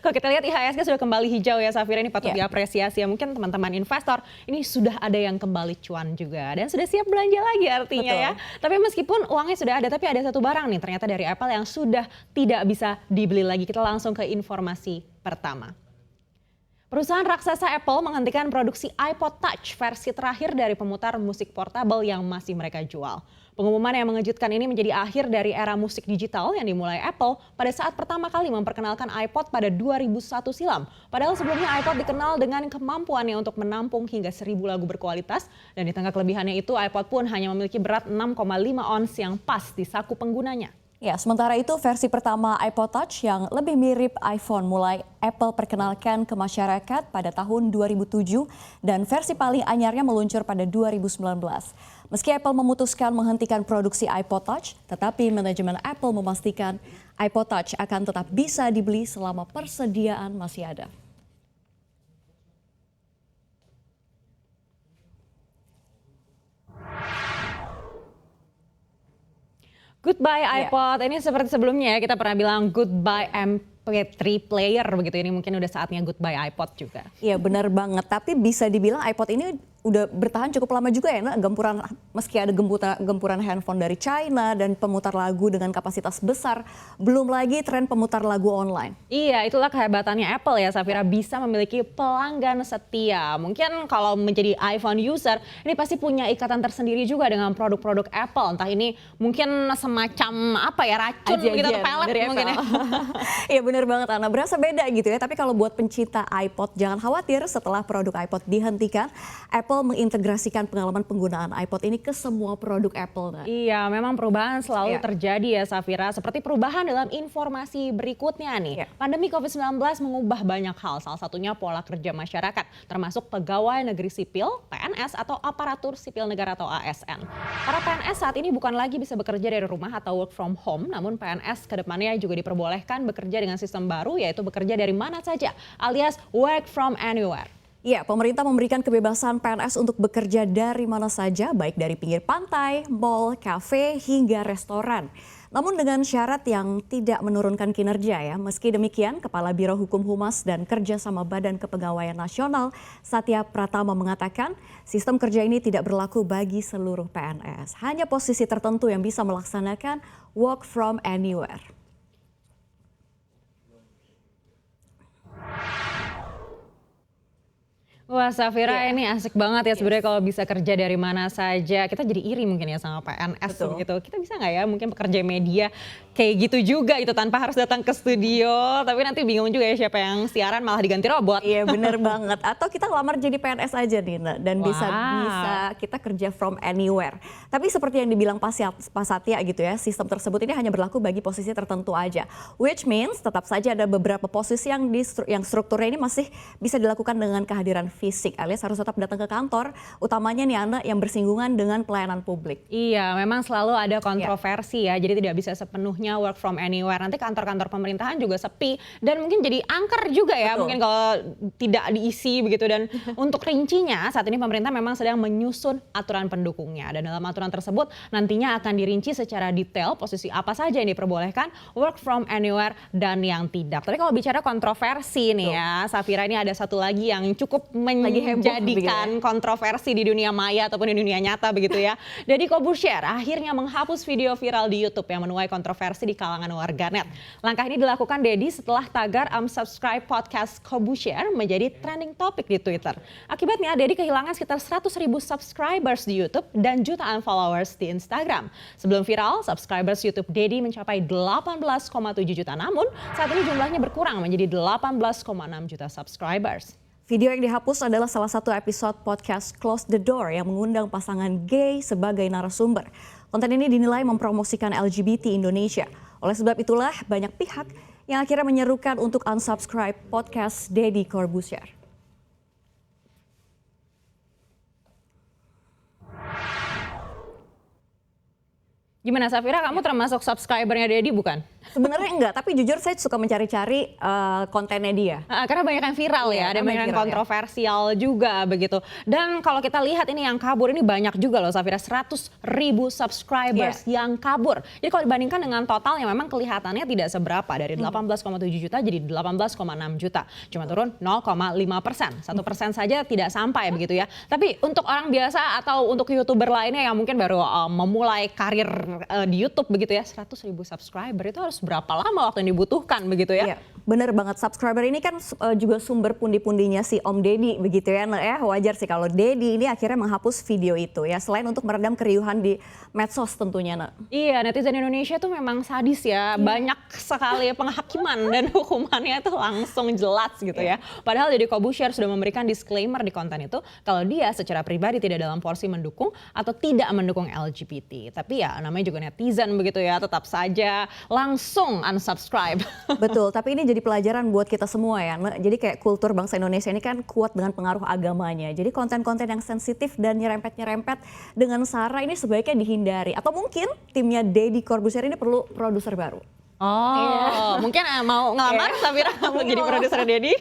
Kalau kita lihat IHSG sudah kembali hijau ya Safira, ini patut diapresiasi ya. Mungkin teman-teman investor ini sudah ada yang kembali cuan juga dan sudah siap belanja lagi artinya ya. Tapi meskipun uangnya sudah ada, tapi ada satu barang nih ternyata dari Apple yang sudah tidak bisa dibeli lagi. Kita langsung ke informasi pertama. Perusahaan raksasa Apple menghentikan produksi iPod Touch versi terakhir dari pemutar musik portabel yang masih mereka jual. Pengumuman yang mengejutkan ini menjadi akhir dari era musik digital yang dimulai Apple pada saat pertama kali memperkenalkan iPod pada 2001 silam. Padahal sebelumnya iPod dikenal dengan kemampuannya untuk menampung hingga 1000 lagu berkualitas, dan di tengah kelebihannya itu iPod pun hanya memiliki berat 6,5 ons yang pas di saku penggunanya. Ya, sementara itu versi pertama iPod Touch yang lebih mirip iPhone mulai Apple perkenalkan ke masyarakat pada tahun 2007 dan versi paling anyarnya meluncur pada 2019. Meski Apple memutuskan menghentikan produksi iPod Touch, tetapi manajemen Apple memastikan iPod Touch akan tetap bisa dibeli selama persediaan masih ada. Goodbye iPod, ini seperti sebelumnya ya kita pernah bilang goodbye MP3 player begitu, ini mungkin udah saatnya goodbye iPod juga. Iya benar banget, tapi bisa dibilang iPod ini udah bertahan cukup lama juga ya, gempuran meski ada gempuran handphone dari China dan pemutar lagu dengan kapasitas besar, belum lagi tren pemutar lagu online. Iya, itulah kehebatannya Apple ya Safira, bisa memiliki pelanggan setia. Mungkin kalau menjadi iPhone user, ini pasti punya ikatan tersendiri juga dengan produk-produk Apple. Entah ini mungkin semacam apa ya, racun gitu atau pelet mungkin ya. Iya benar banget Ana, berasa beda gitu ya. Tapi kalau buat pencinta iPod jangan khawatir, setelah produk iPod dihentikan, Apple mengintegrasikan pengalaman penggunaan iPod ini ke semua produk Apple. Iya, memang perubahan selalu terjadi ya Safira. Seperti perubahan dalam informasi berikutnya nih. Pandemi COVID-19 mengubah banyak hal, salah satunya pola kerja masyarakat, termasuk pegawai negeri sipil, PNS atau aparatur sipil negara atau ASN. Para PNS saat ini bukan lagi bisa bekerja dari rumah atau work from home, namun PNS kedepannya juga diperbolehkan bekerja dengan sistem baru, yaitu bekerja dari mana saja, alias work from anywhere. Ya, pemerintah memberikan kebebasan PNS untuk bekerja dari mana saja, baik dari pinggir pantai, mall, kafe, hingga restoran. Namun dengan syarat yang tidak menurunkan kinerja ya. Meski demikian, Kepala Biro Hukum Humas dan Kerjasama Badan Kepegawaian Nasional, Satya Pratama mengatakan, sistem kerja ini tidak berlaku bagi seluruh PNS. Hanya posisi tertentu yang bisa melaksanakan work from anywhere. Wah Safira, ini asik banget ya sebenarnya kalau bisa kerja dari mana saja. Kita jadi iri mungkin ya sama PNS gitu. Kita bisa nggak ya mungkin pekerja media kayak gitu juga gitu tanpa harus datang ke studio. Tapi nanti bingung juga ya siapa yang siaran malah diganti robot. Iya bener banget. Atau kita lamar jadi PNS aja Dina dan bisa kita kerja from anywhere. Tapi seperti yang dibilang Pak Satya gitu ya, sistem tersebut ini hanya berlaku bagi posisi tertentu aja. Which means tetap saja ada beberapa posisi yang strukturnya ini masih bisa dilakukan dengan kehadiran fisik, alias harus tetap datang ke kantor, utamanya nih Anda yang bersinggungan dengan pelayanan publik. Iya, memang selalu ada kontroversi ya, jadi tidak bisa sepenuhnya work from anywhere. Nanti kantor-kantor pemerintahan juga sepi dan mungkin jadi angker juga ya, mungkin kalau tidak diisi begitu. Dan untuk rincinya saat ini pemerintah memang sedang menyusun aturan pendukungnya, dan dalam aturan tersebut nantinya akan dirinci secara detail posisi apa saja yang diperbolehkan work from anywhere dan yang tidak. Tapi kalau bicara kontroversi nih ya, Safira, ini ada satu lagi yang cukup menjadikan kontroversi di dunia maya ataupun di dunia nyata begitu ya. Deddy Corbuzier akhirnya menghapus video viral di YouTube yang menuai kontroversi di kalangan warganet. Langkah ini dilakukan Deddy setelah tagar unsubscribe podcast Corbuzier menjadi trending topic di Twitter. Akibatnya Deddy kehilangan sekitar 100.000 subscribers di YouTube dan jutaan followers di Instagram. Sebelum viral, subscribers YouTube Deddy mencapai 18,7 juta, namun saat ini jumlahnya berkurang menjadi 18,6 juta subscribers. Video yang dihapus adalah salah satu episode podcast Close the Door yang mengundang pasangan gay sebagai narasumber. Konten ini dinilai mempromosikan LGBT Indonesia. Oleh sebab itulah banyak pihak yang akhirnya menyerukan untuk unsubscribe podcast Deddy Corbuzier. Gimana Safira, kamu termasuk subscribernya Deddy bukan? Sebenarnya enggak, tapi jujur saya suka mencari-cari kontennya dia. Karena banyak yang viral Iya, ya, ada karena banyak yang viral ya. kontroversial juga begitu. Dan kalau kita lihat ini yang kabur ini banyak juga loh Safira, 100.000 subscribers yang kabur. Jadi kalau dibandingkan dengan total yang memang kelihatannya tidak seberapa, dari 18,7 juta jadi 18,6 juta. Cuma turun 0,5%, 1% saja tidak sampai begitu ya. Tapi untuk orang biasa atau untuk YouTuber lainnya yang mungkin baru memulai karir di YouTube begitu ya, 100.000 subscriber itu harus berapa lama waktu yang dibutuhkan begitu ya? Iya, bener banget. Subscriber ini kan juga sumber pundi-pundinya si Om Deddy begitu ya. Wajar sih kalau Deddy ini akhirnya menghapus video itu ya. Selain untuk meredam keriuhan di medsos tentunya. Iya, netizen Indonesia tuh memang sadis ya. Banyak sekali penghakiman dan hukumannya itu langsung jelas gitu ya. Padahal Deddy Corbuzier sudah memberikan disclaimer di konten itu kalau dia secara pribadi tidak dalam porsi mendukung atau tidak mendukung LGBT. Tapi ya namanya juga netizen begitu ya, tetap saja langsung unsubscribe. Betul, tapi ini jadi pelajaran buat kita semua ya. Jadi kayak kultur bangsa Indonesia ini kan kuat dengan pengaruh agamanya. Jadi konten-konten yang sensitif dan nyerempet-nyerempet dengan sara ini sebaiknya dihindari. Atau mungkin timnya Deddy Corbuzier ini perlu produser baru. Mungkin mau ngelamar Safira mau jadi produser Deddy.